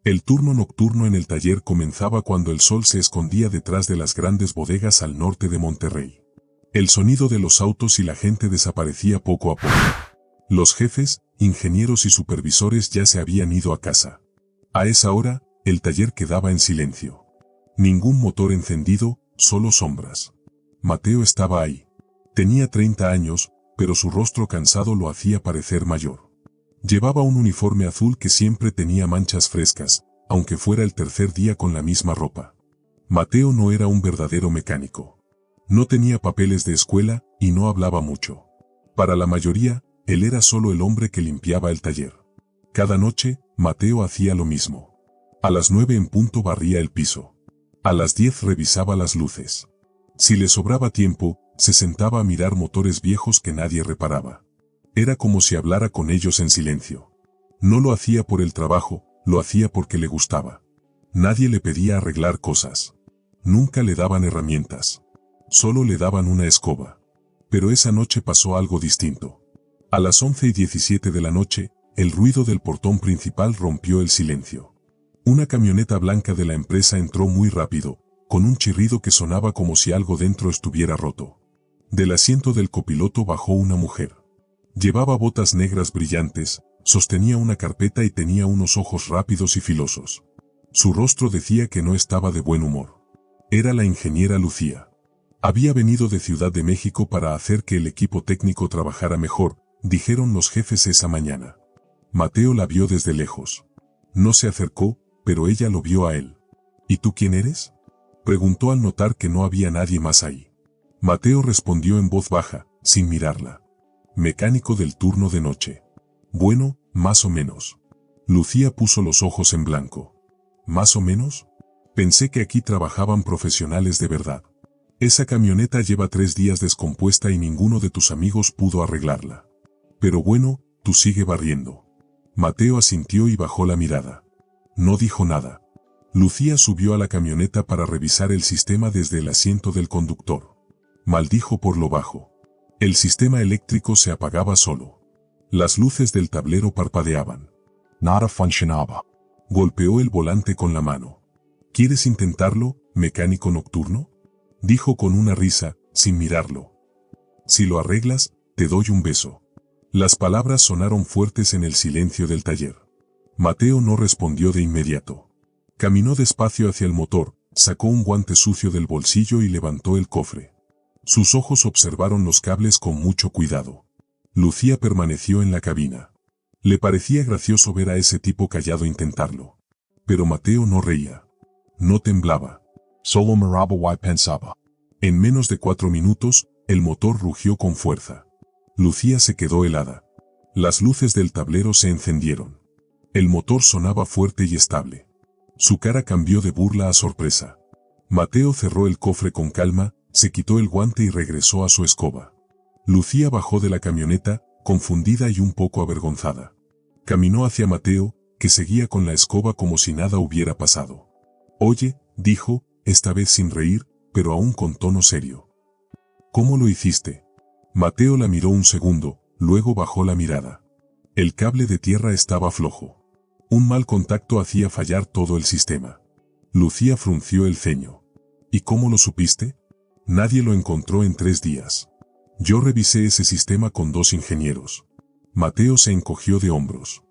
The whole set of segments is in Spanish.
El turno nocturno en el taller comenzaba cuando el sol se escondía detrás de las grandes bodegas al norte de Monterrey. El sonido de los autos y la gente desaparecía poco a poco. Los jefes, ingenieros y supervisores ya se habían ido a casa. A esa hora, el taller quedaba en silencio. Ningún motor encendido, solo sombras. Mateo estaba ahí. Tenía 30 años, pero su rostro cansado lo hacía parecer mayor. Llevaba un uniforme azul que siempre tenía manchas frescas, aunque fuera el tercer día con la misma ropa. Mateo no era un verdadero mecánico. No tenía papeles de escuela y no hablaba mucho. Para la mayoría, él era solo el hombre que limpiaba el taller. Cada noche, Mateo hacía lo mismo. A las 9 en punto barría el piso. A las 10 revisaba las luces. Si le sobraba tiempo, se sentaba a mirar motores viejos que nadie reparaba. Era como si hablara con ellos en silencio. No lo hacía por el trabajo, lo hacía porque le gustaba. Nadie le pedía arreglar cosas. Nunca le daban herramientas. Solo le daban una escoba. Pero esa noche pasó algo distinto. A las 11:17 de la noche, el ruido del portón principal rompió el silencio. Una camioneta blanca de la empresa entró muy rápido, con un chirrido que sonaba como si algo dentro estuviera roto. Del asiento del copiloto bajó una mujer. Llevaba botas negras brillantes, sostenía una carpeta y tenía unos ojos rápidos y filosos. Su rostro decía que no estaba de buen humor. Era la ingeniera Lucía. Había venido de Ciudad de México para hacer que el equipo técnico trabajara mejor, dijeron los jefes esa mañana. Mateo la vio desde lejos. No se acercó, pero ella lo vio a él. ¿Y tú quién eres?, preguntó al notar que no había nadie más ahí. Mateo respondió en voz baja, sin mirarla. Mecánico del turno de noche. Bueno, más o menos. Lucía puso los ojos en blanco. ¿Más o menos? Pensé que aquí trabajaban profesionales de verdad. Esa camioneta lleva 3 días descompuesta y ninguno de tus amigos pudo arreglarla. Pero bueno, tú sigue barriendo. Mateo asintió y bajó la mirada. No dijo nada. Lucía subió a la camioneta para revisar el sistema desde el asiento del conductor. Maldijo por lo bajo. El sistema eléctrico se apagaba solo. Las luces del tablero parpadeaban. Nada funcionaba. Golpeó el volante con la mano. ¿Quieres intentarlo, mecánico nocturno?, dijo con una risa, sin mirarlo. Si lo arreglas, te doy un beso. Las palabras sonaron fuertes en el silencio del taller. Mateo no respondió de inmediato. Caminó despacio hacia el motor, sacó un guante sucio del bolsillo y levantó el cofre. Sus ojos observaron los cables con mucho cuidado. Lucía permaneció en la cabina. Le parecía gracioso ver a ese tipo callado intentarlo. Pero Mateo no reía. No temblaba. Solo miraba y pensaba. En menos de 4 minutos, el motor rugió con fuerza. Lucía se quedó helada. Las luces del tablero se encendieron. El motor sonaba fuerte y estable. Su cara cambió de burla a sorpresa. Mateo cerró el cofre con calma, se quitó el guante y regresó a su escoba. Lucía bajó de la camioneta, confundida y un poco avergonzada. Caminó hacia Mateo, que seguía con la escoba como si nada hubiera pasado. Oye, dijo, esta vez sin reír, pero aún con tono serio. ¿Cómo lo hiciste? Mateo la miró un segundo, luego bajó la mirada. El cable de tierra estaba flojo. Un mal contacto hacía fallar todo el sistema. Lucía frunció el ceño. ¿Y cómo lo supiste? Nadie lo encontró en 3 días. Yo revisé ese sistema con 2 ingenieros. Mateo se encogió de hombros.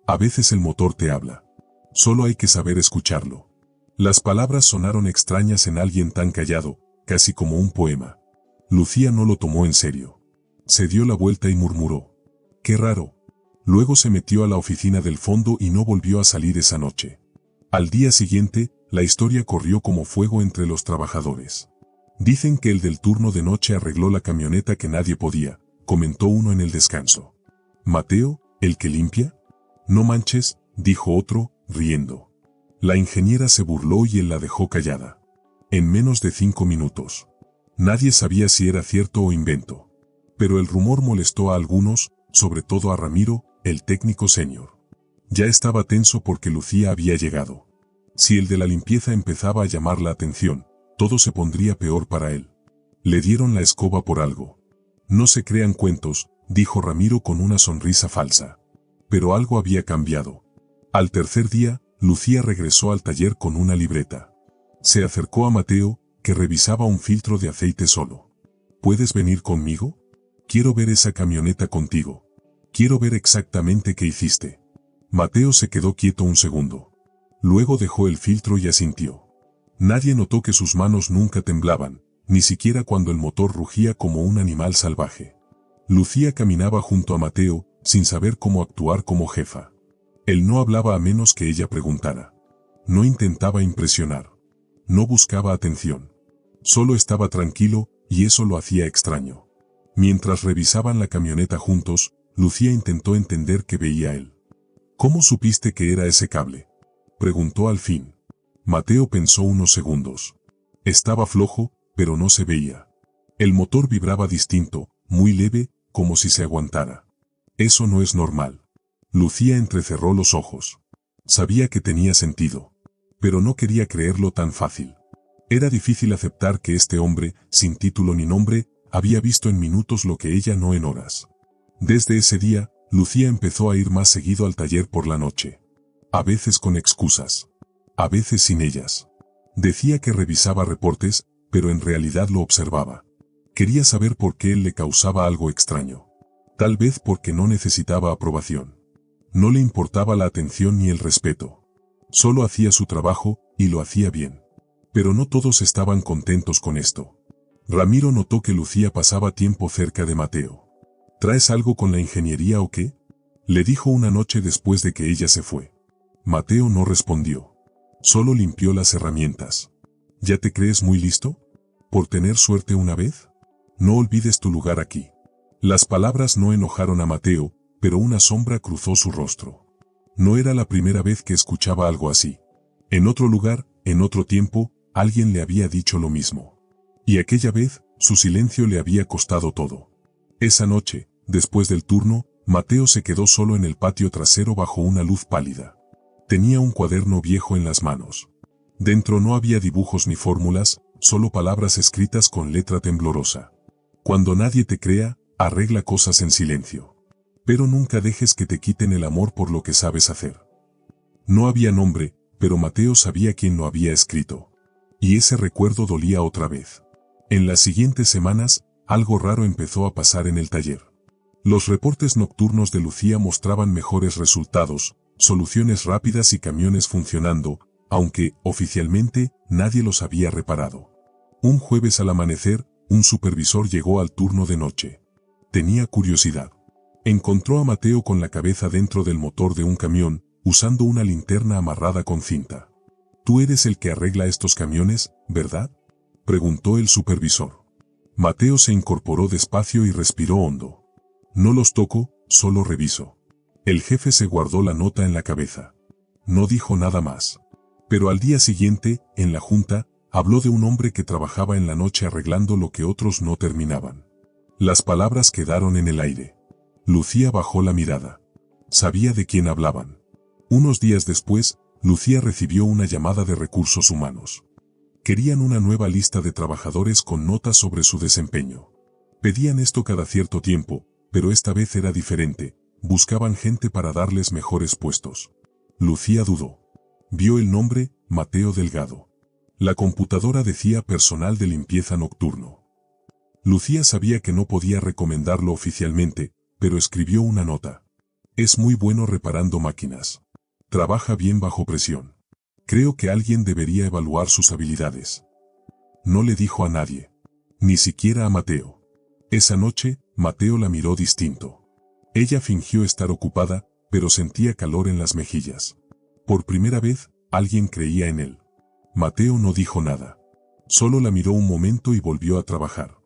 A veces el motor te habla. Solo hay que saber escucharlo. Las palabras sonaron extrañas en alguien tan callado, casi como un poema. Lucía no lo tomó en serio. Se dio la vuelta y murmuró. Qué raro. Luego se metió a la oficina del fondo y no volvió a salir esa noche. Al día siguiente, la historia corrió como fuego entre los trabajadores. Dicen que el del turno de noche arregló la camioneta que nadie podía, comentó uno en el descanso. ¿Mateo, el que limpia? No manches, dijo otro, riendo. La ingeniera se burló y él la dejó callada. En menos de 5 minutos. Nadie sabía si era cierto o invento. Pero el rumor molestó a algunos, sobre todo a Ramiro, el técnico senior. Ya estaba tenso porque Lucía había llegado. Si el de la limpieza empezaba a llamar la atención, todo se pondría peor para él. Le dieron la escoba por algo. No se crean cuentos, dijo Ramiro con una sonrisa falsa. Pero algo había cambiado. Al tercer día, Lucía regresó al taller con una libreta. Se acercó a Mateo, que revisaba un filtro de aceite solo. ¿Puedes venir conmigo? Quiero ver esa camioneta contigo. Quiero ver exactamente qué hiciste. Mateo se quedó quieto un segundo. Luego dejó el filtro y asintió. Nadie notó que sus manos nunca temblaban, ni siquiera cuando el motor rugía como un animal salvaje. Lucía caminaba junto a Mateo, sin saber cómo actuar como jefa. Él no hablaba a menos que ella preguntara. No intentaba impresionar. No buscaba atención. Solo estaba tranquilo, y eso lo hacía extraño. Mientras revisaban la camioneta juntos, Lucía intentó entender qué veía él. ¿Cómo supiste que era ese cable?, preguntó al fin. Mateo pensó unos segundos. Estaba flojo, pero no se veía. El motor vibraba distinto, muy leve, como si se aguantara. Eso no es normal. Lucía entrecerró los ojos. Sabía que tenía sentido. Pero no quería creerlo tan fácil. Era difícil aceptar que este hombre, sin título ni nombre, había visto en minutos lo que ella no en horas. Desde ese día, Lucía empezó a ir más seguido al taller por la noche. A veces con excusas. A veces sin ellas. Decía que revisaba reportes, pero en realidad lo observaba. Quería saber por qué él le causaba algo extraño. Tal vez porque no necesitaba aprobación. No le importaba la atención ni el respeto. Solo hacía su trabajo, y lo hacía bien. Pero no todos estaban contentos con esto. Ramiro notó que Lucía pasaba tiempo cerca de Mateo. ¿Traes algo con la ingeniería o qué?, le dijo una noche después de que ella se fue. Mateo no respondió. Solo limpió las herramientas. ¿Ya te crees muy listo? ¿Por tener suerte una vez? No olvides tu lugar aquí. Las palabras no enojaron a Mateo, pero una sombra cruzó su rostro. No era la primera vez que escuchaba algo así. En otro lugar, en otro tiempo, alguien le había dicho lo mismo. Y aquella vez, su silencio le había costado todo. Esa noche, después del turno, Mateo se quedó solo en el patio trasero bajo una luz pálida. Tenía un cuaderno viejo en las manos. Dentro no había dibujos ni fórmulas, solo palabras escritas con letra temblorosa. Cuando nadie te crea, arregla cosas en silencio. Pero nunca dejes que te quiten el amor por lo que sabes hacer. No había nombre, pero Mateo sabía quién lo había escrito. Y ese recuerdo dolía otra vez. En las siguientes semanas, algo raro empezó a pasar en el taller. Los reportes nocturnos de Lucía mostraban mejores resultados, soluciones rápidas y camiones funcionando, aunque, oficialmente, nadie los había reparado. Un jueves al amanecer, un supervisor llegó al turno de noche. Tenía curiosidad. Encontró a Mateo con la cabeza dentro del motor de un camión, usando una linterna amarrada con cinta. «Tú eres el que arregla estos camiones, ¿verdad?», preguntó el supervisor. Mateo se incorporó despacio y respiró hondo. «No los toco, solo reviso». El jefe se guardó la nota en la cabeza. No dijo nada más. Pero al día siguiente, en la junta, habló de un hombre que trabajaba en la noche arreglando lo que otros no terminaban. Las palabras quedaron en el aire. Lucía bajó la mirada. Sabía de quién hablaban. Unos días después, Lucía recibió una llamada de recursos humanos. Querían una nueva lista de trabajadores con notas sobre su desempeño. Pedían esto cada cierto tiempo, pero esta vez era diferente. Buscaban gente para darles mejores puestos. Lucía dudó. Vio el nombre, Mateo Delgado. La computadora decía personal de limpieza nocturno. Lucía sabía que no podía recomendarlo oficialmente, pero escribió una nota. Es muy bueno reparando máquinas. Trabaja bien bajo presión. Creo que alguien debería evaluar sus habilidades. No le dijo a nadie. Ni siquiera a Mateo. Esa noche, Mateo la miró distinto. Ella fingió estar ocupada, pero sentía calor en las mejillas. Por primera vez, alguien creía en él. Mateo no dijo nada. Solo la miró un momento y volvió a trabajar.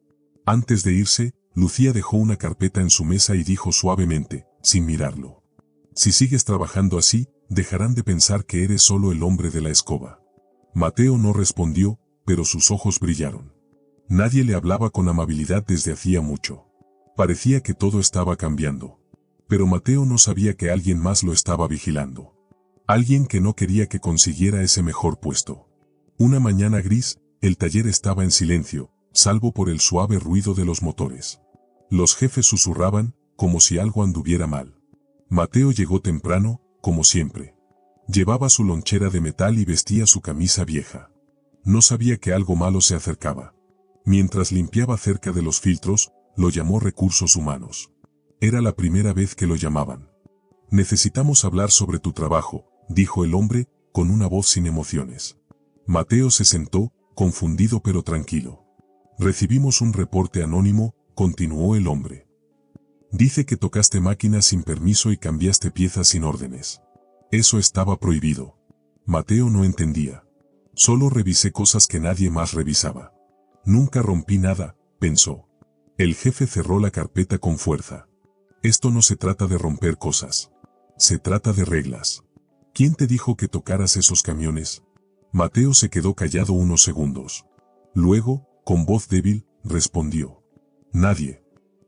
Antes de irse, Lucía dejó una carpeta en su mesa y dijo suavemente, sin mirarlo. Si sigues trabajando así, dejarán de pensar que eres solo el hombre de la escoba. Mateo no respondió, pero sus ojos brillaron. Nadie le hablaba con amabilidad desde hacía mucho. Parecía que todo estaba cambiando. Pero Mateo no sabía que alguien más lo estaba vigilando. Alguien que no quería que consiguiera ese mejor puesto. Una mañana gris, el taller estaba en silencio, salvo por el suave ruido de los motores. Los jefes susurraban, como si algo anduviera mal. Mateo llegó temprano, como siempre. Llevaba su lonchera de metal y vestía su camisa vieja. No sabía que algo malo se acercaba. Mientras limpiaba cerca de los filtros, lo llamó Recursos Humanos. Era la primera vez que lo llamaban. Necesitamos hablar sobre tu trabajo, dijo el hombre, con una voz sin emociones. Mateo se sentó, confundido pero tranquilo. Recibimos un reporte anónimo, continuó el hombre. Dice que tocaste máquinas sin permiso y cambiaste piezas sin órdenes. Eso estaba prohibido. Mateo no entendía. Solo revisé cosas que nadie más revisaba. Nunca rompí nada, pensó. El jefe cerró la carpeta con fuerza. Esto no se trata de romper cosas. Se trata de reglas. ¿Quién te dijo que tocaras esos camiones? Mateo se quedó callado unos segundos. Luego, con voz débil, respondió. Nadie.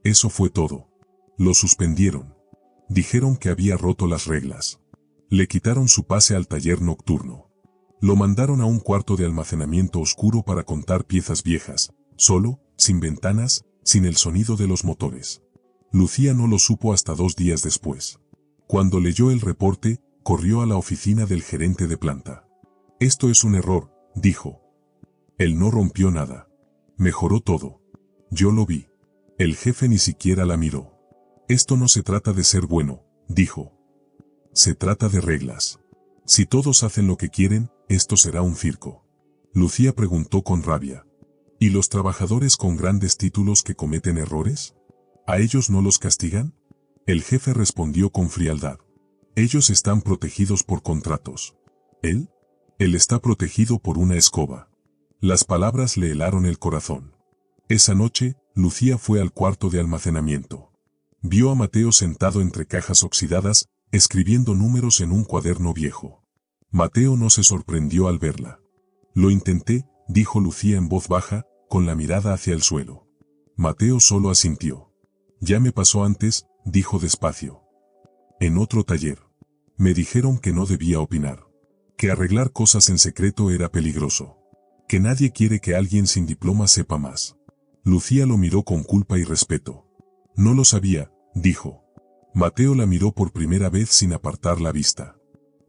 Eso fue todo. Lo suspendieron. Dijeron que había roto las reglas. Le quitaron su pase al taller nocturno. Lo mandaron a un cuarto de almacenamiento oscuro para contar piezas viejas, solo, sin ventanas, sin el sonido de los motores. Lucía no lo supo hasta 2 días después. Cuando leyó el reporte, corrió a la oficina del gerente de planta. Esto es un error, dijo. Él no rompió nada. Mejoró todo. Yo lo vi. El jefe ni siquiera la miró. Esto no se trata de ser bueno, dijo. Se trata de reglas. Si todos hacen lo que quieren, esto será un circo. Lucía preguntó con rabia. ¿Y los trabajadores con grandes títulos que cometen errores? ¿A ellos no los castigan? El jefe respondió con frialdad. Ellos están protegidos por contratos. ¿Él? Él está protegido por una escoba. Las palabras le helaron el corazón. Esa noche, Lucía fue al cuarto de almacenamiento. Vio a Mateo sentado entre cajas oxidadas, escribiendo números en un cuaderno viejo. Mateo no se sorprendió al verla. Lo intenté, dijo Lucía en voz baja, con la mirada hacia el suelo. Mateo solo asintió. Ya me pasó antes, dijo despacio. En otro taller. Me dijeron que no debía opinar. Que arreglar cosas en secreto era peligroso. Que nadie quiere que alguien sin diploma sepa más. Lucía lo miró con culpa y respeto. No lo sabía, dijo. Mateo la miró por primera vez sin apartar la vista.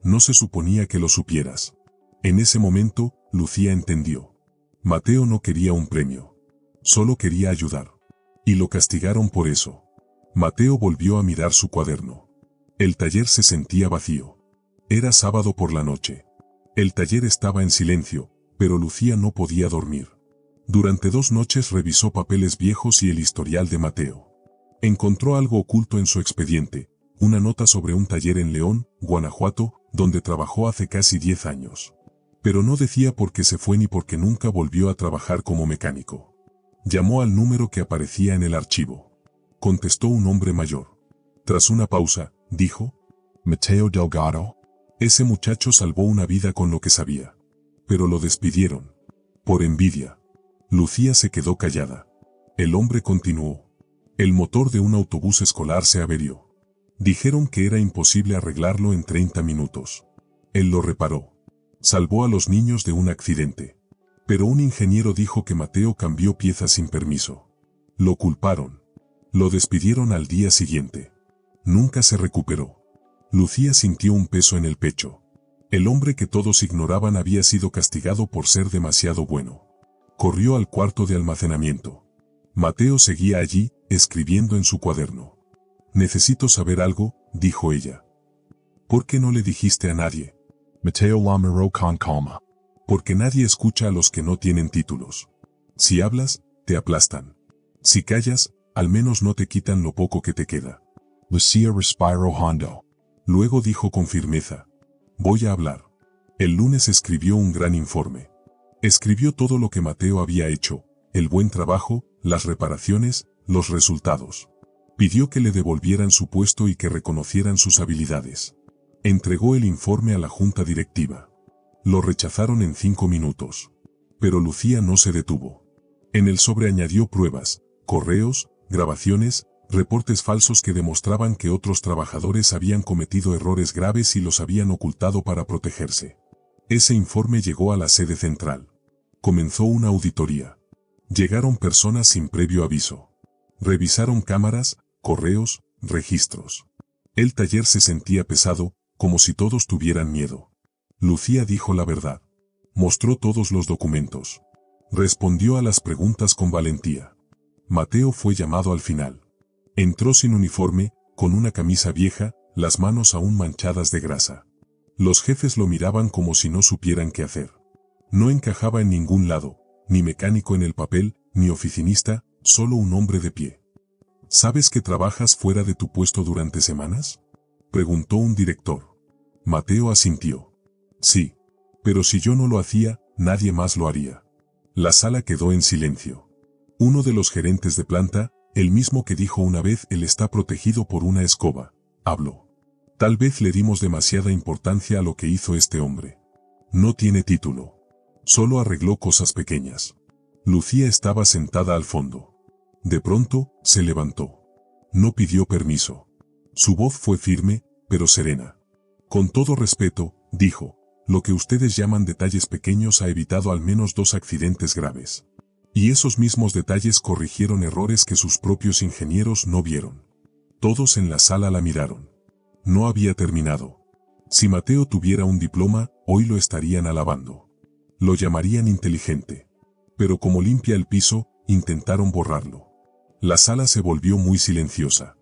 No se suponía que lo supieras. En ese momento, Lucía entendió. Mateo no quería un premio. Solo quería ayudar. Y lo castigaron por eso. Mateo volvió a mirar su cuaderno. El taller se sentía vacío. Era sábado por la noche. El taller estaba en silencio, pero Lucía no podía dormir. Durante 2 noches revisó papeles viejos y el historial de Mateo. Encontró algo oculto en su expediente, una nota sobre un taller en León, Guanajuato, donde trabajó hace casi 10 años. Pero no decía por qué se fue ni por qué nunca volvió a trabajar como mecánico. Llamó al número que aparecía en el archivo. Contestó un hombre mayor. Tras una pausa, dijo: Mateo Delgado. Ese muchacho salvó una vida con lo que sabía. Pero lo despidieron. Por envidia. Lucía se quedó callada. El hombre continuó. El motor de un autobús escolar se averió. Dijeron que era imposible arreglarlo en 30 minutos. Él lo reparó. Salvó a los niños de un accidente. Pero un ingeniero dijo que Mateo cambió piezas sin permiso. Lo culparon. Lo despidieron al día siguiente. Nunca se recuperó. Lucía sintió un peso en el pecho. El hombre que todos ignoraban había sido castigado por ser demasiado bueno. Corrió al cuarto de almacenamiento. Mateo seguía allí, escribiendo en su cuaderno. Necesito saber algo, dijo ella. ¿Por qué no le dijiste a nadie? Mateo la miró con calma. Porque nadie escucha a los que no tienen títulos. Si hablas, te aplastan. Si callas, al menos no te quitan lo poco que te queda. Lucía respiró hondo. Luego dijo con firmeza: voy a hablar. El lunes escribió un gran informe. Escribió todo lo que Mateo había hecho, el buen trabajo, las reparaciones, los resultados. Pidió que le devolvieran su puesto y que reconocieran sus habilidades. Entregó el informe a la junta directiva. Lo rechazaron en 5 minutos. Pero Lucía no se detuvo. En el sobre añadió pruebas, correos, grabaciones, reportes falsos que demostraban que otros trabajadores habían cometido errores graves y los habían ocultado para protegerse. Ese informe llegó a la sede central. Comenzó una auditoría. Llegaron personas sin previo aviso. Revisaron cámaras, correos, registros. El taller se sentía pesado, como si todos tuvieran miedo. Lucía dijo la verdad. Mostró todos los documentos. Respondió a las preguntas con valentía. Mateo fue llamado al final. Entró sin uniforme, con una camisa vieja, las manos aún manchadas de grasa. Los jefes lo miraban como si no supieran qué hacer. No encajaba en ningún lado, ni mecánico en el papel, ni oficinista, solo un hombre de pie. ¿Sabes que trabajas fuera de tu puesto durante semanas?, preguntó un director. Mateo asintió. Sí, pero si yo no lo hacía, nadie más lo haría. La sala quedó en silencio. Uno de los gerentes de planta, el mismo que dijo una vez él está protegido por una escoba, habló. Tal vez le dimos demasiada importancia a lo que hizo este hombre. No tiene título. Solo arregló cosas pequeñas. Lucía estaba sentada al fondo. De pronto, se levantó. No pidió permiso. Su voz fue firme, pero serena. Con todo respeto, dijo, lo que ustedes llaman detalles pequeños ha evitado al menos 2 accidentes graves. Y esos mismos detalles corrigieron errores que sus propios ingenieros no vieron. Todos en la sala la miraron. No había terminado. Si Mateo tuviera un diploma, hoy lo estarían alabando. Lo llamarían inteligente. Pero como limpia el piso, intentaron borrarlo. La sala se volvió muy silenciosa.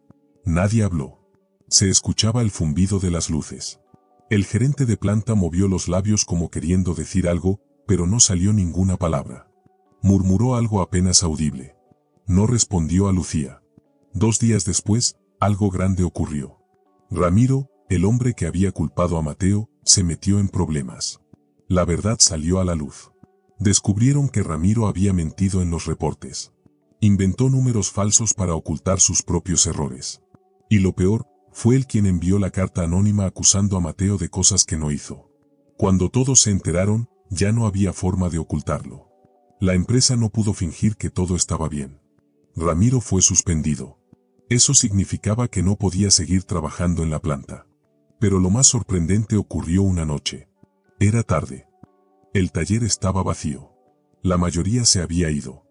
Nadie habló. Se escuchaba el zumbido de las luces. El gerente de planta movió los labios como queriendo decir algo, pero no salió ninguna palabra. Murmuró algo apenas audible. No respondió a Lucía. 2 días después, algo grande ocurrió. Ramiro, el hombre que había culpado a Mateo, se metió en problemas. La verdad salió a la luz. Descubrieron que Ramiro había mentido en los reportes. Inventó números falsos para ocultar sus propios errores. Y lo peor, fue él quien envió la carta anónima acusando a Mateo de cosas que no hizo. Cuando todos se enteraron, ya no había forma de ocultarlo. La empresa no pudo fingir que todo estaba bien. Ramiro fue suspendido. Eso significaba que no podía seguir trabajando en la planta. Pero lo más sorprendente ocurrió una noche. Era tarde. El taller estaba vacío. La mayoría se había ido.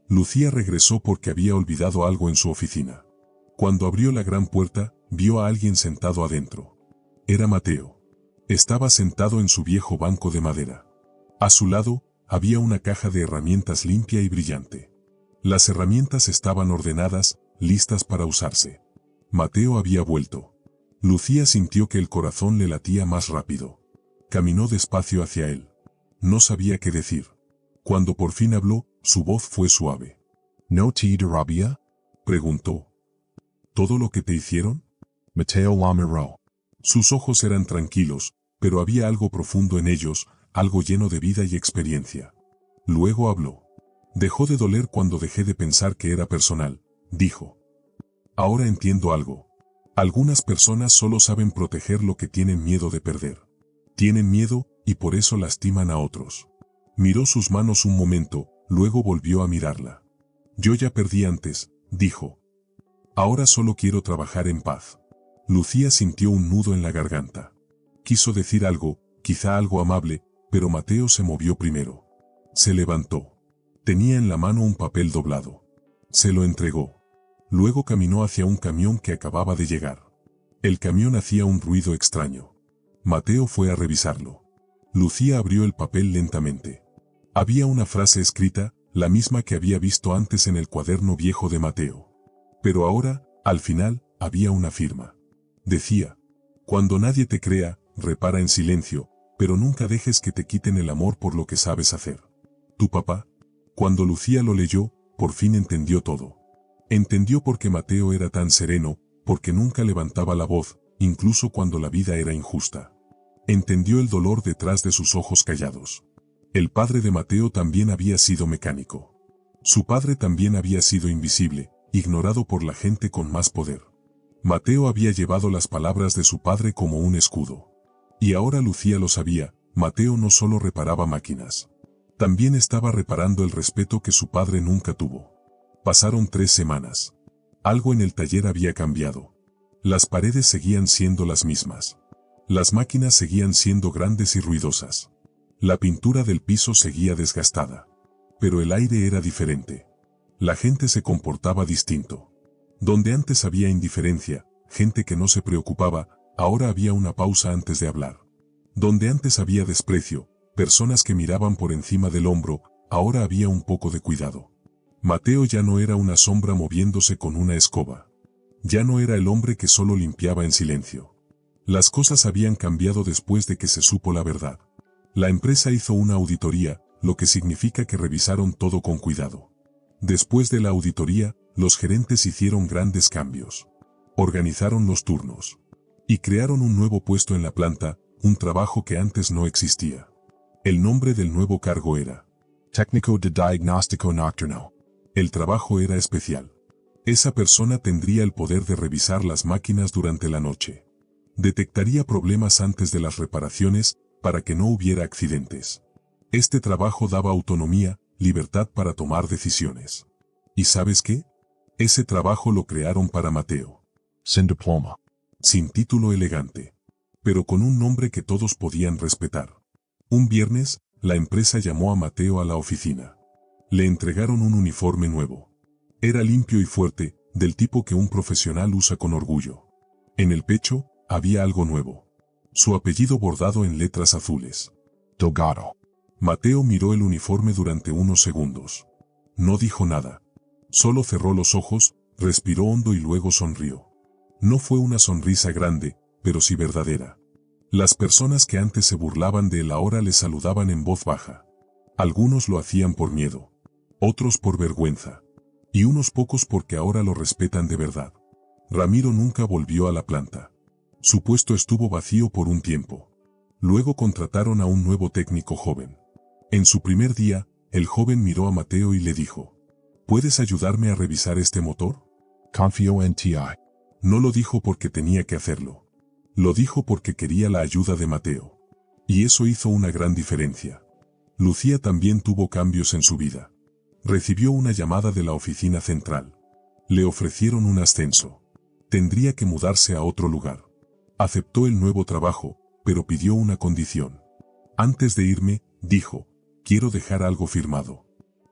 Lucía regresó porque había olvidado algo en su oficina. Cuando abrió la gran puerta, vio a alguien sentado adentro. Era Mateo. Estaba sentado en su viejo banco de madera. A su lado, había una caja de herramientas limpia y brillante. Las herramientas estaban ordenadas, listas para usarse. Mateo había vuelto. Lucía sintió que el corazón le latía más rápido. Caminó despacio hacia él. No sabía qué decir. Cuando por fin habló, su voz fue suave. ¿No te da rabia?, preguntó. ¿Todo lo que te hicieron? Mateo la miró. Sus ojos eran tranquilos, pero había algo profundo en ellos, algo lleno de vida y experiencia. Luego habló. Dejó de doler cuando dejé de pensar que era personal, dijo. Ahora entiendo algo. Algunas personas solo saben proteger lo que tienen miedo de perder. Tienen miedo, y por eso lastiman a otros. Miró sus manos un momento, luego volvió a mirarla. Yo ya perdí antes, dijo. Ahora solo quiero trabajar en paz. Lucía sintió un nudo en la garganta. Quiso decir algo, quizá algo amable, pero Mateo se movió primero. Se levantó. Tenía en la mano un papel doblado. Se lo entregó. Luego caminó hacia un camión que acababa de llegar. El camión hacía un ruido extraño. Mateo fue a revisarlo. Lucía abrió el papel lentamente. Había una frase escrita, la misma que había visto antes en el cuaderno viejo de Mateo. Pero ahora, al final, había una firma. Decía, cuando nadie te crea, repara en silencio, pero nunca dejes que te quiten el amor por lo que sabes hacer. Tu papá. Cuando Lucía lo leyó, por fin entendió todo. Entendió por qué Mateo era tan sereno, porque nunca levantaba la voz, incluso cuando la vida era injusta. Entendió el dolor detrás de sus ojos callados. El padre de Mateo también había sido mecánico. Su padre también había sido invisible, ignorado por la gente con más poder. Mateo había llevado las palabras de su padre como un escudo. Y ahora Lucía lo sabía, Mateo no solo reparaba máquinas. También estaba reparando el respeto que su padre nunca tuvo. Pasaron 3 semanas. Algo en el taller había cambiado. Las paredes seguían siendo las mismas. Las máquinas seguían siendo grandes y ruidosas. La pintura del piso seguía desgastada. Pero el aire era diferente. La gente se comportaba distinto. Donde antes había indiferencia, gente que no se preocupaba, Ahora había una pausa antes de hablar. Donde antes había desprecio, personas que miraban por encima del hombro, ahora había un poco de cuidado. Mateo ya no era una sombra moviéndose con una escoba. Ya no era el hombre que solo limpiaba en silencio. Las cosas habían cambiado después de que se supo la verdad. La empresa hizo una auditoría, lo que significa que revisaron todo con cuidado. Después de la auditoría, los gerentes hicieron grandes cambios. Organizaron los turnos. Y crearon un nuevo puesto en la planta, un trabajo que antes no existía. El nombre del nuevo cargo era Técnico de Diagnóstico Nocturno. El trabajo era especial. Esa persona tendría el poder de revisar las máquinas durante la noche. Detectaría problemas antes de las reparaciones, para que no hubiera accidentes. Este trabajo daba autonomía, libertad para tomar decisiones. ¿Y sabes qué? Ese trabajo lo crearon para Mateo. Sin diploma. Sin título elegante. Pero con un nombre que todos podían respetar. Un viernes, la empresa llamó a Mateo a la oficina. Le entregaron un uniforme nuevo. Era limpio y fuerte, del tipo que un profesional usa con orgullo. En el pecho, había algo nuevo. Su apellido bordado en letras azules. Delgado. Mateo miró el uniforme durante unos segundos. No dijo nada. Solo cerró los ojos, respiró hondo y luego sonrió. No fue una sonrisa grande, pero sí verdadera. Las personas que antes se burlaban de él ahora le saludaban en voz baja. Algunos lo hacían por miedo. Otros por vergüenza. Y unos pocos porque ahora lo respetan de verdad. Ramiro nunca volvió a la planta. Su puesto estuvo vacío por un tiempo. Luego contrataron a un nuevo técnico joven. En su primer día, el joven miró a Mateo y le dijo: ¿puedes ayudarme a revisar este motor? Confío en ti. No lo dijo porque tenía que hacerlo. Lo dijo porque quería la ayuda de Mateo. Y eso hizo una gran diferencia. Lucía también tuvo cambios en su vida. Recibió una llamada de la oficina central. Le ofrecieron un ascenso. Tendría que mudarse a otro lugar. Aceptó el nuevo trabajo, pero pidió una condición. Antes de irme, dijo, quiero dejar algo firmado.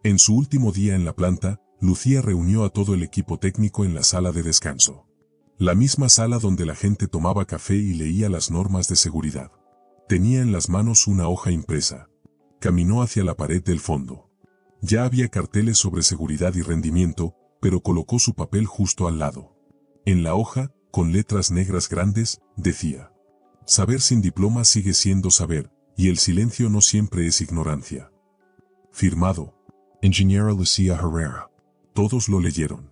En su último día en la planta, Lucía reunió a todo el equipo técnico en la sala de descanso. La misma sala donde la gente tomaba café y leía las normas de seguridad. Tenía en las manos una hoja impresa. Caminó hacia la pared del fondo. Ya había carteles sobre seguridad y rendimiento, pero colocó su papel justo al lado. En la hoja, con letras negras grandes, decía: saber sin diploma sigue siendo saber, y el silencio no siempre es ignorancia. Firmado. Ingeniera Lucía Herrera. Todos lo leyeron.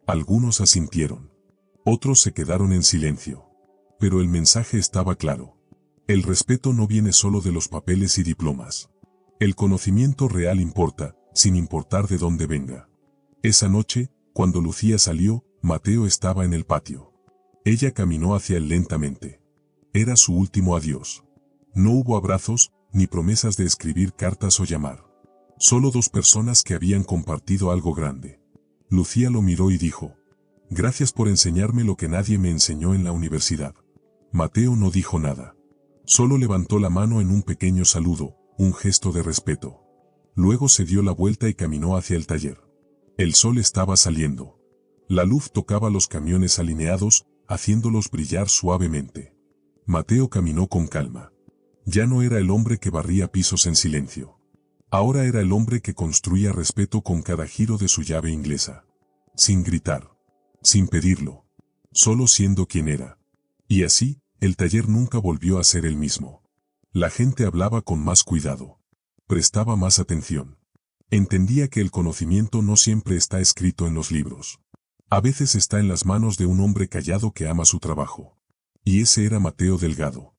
Algunos asintieron. Otros se quedaron en silencio. Pero el mensaje estaba claro. El respeto no viene solo de los papeles y diplomas. El conocimiento real importa, sin importar de dónde venga. Esa noche, cuando Lucía salió, Mateo estaba en el patio. Ella caminó hacia él lentamente. Era su último adiós. No hubo abrazos, ni promesas de escribir cartas o llamar. Solo dos personas que habían compartido algo grande. Lucía lo miró y dijo: gracias por enseñarme lo que nadie me enseñó en la universidad. Mateo no dijo nada. Solo levantó la mano en un pequeño saludo, un gesto de respeto. Luego se dio la vuelta y caminó hacia el taller. El sol estaba saliendo. La luz tocaba los camiones alineados, haciéndolos brillar suavemente. Mateo caminó con calma. Ya no era el hombre que barría pisos en silencio. Ahora era el hombre que construía respeto con cada giro de su llave inglesa. Sin gritar. Sin pedirlo. Solo siendo quien era. Y así, el taller nunca volvió a ser el mismo. La gente hablaba con más cuidado. Prestaba más atención. Entendía que el conocimiento no siempre está escrito en los libros. A veces está en las manos de un hombre callado que ama su trabajo. Y ese era Mateo Delgado.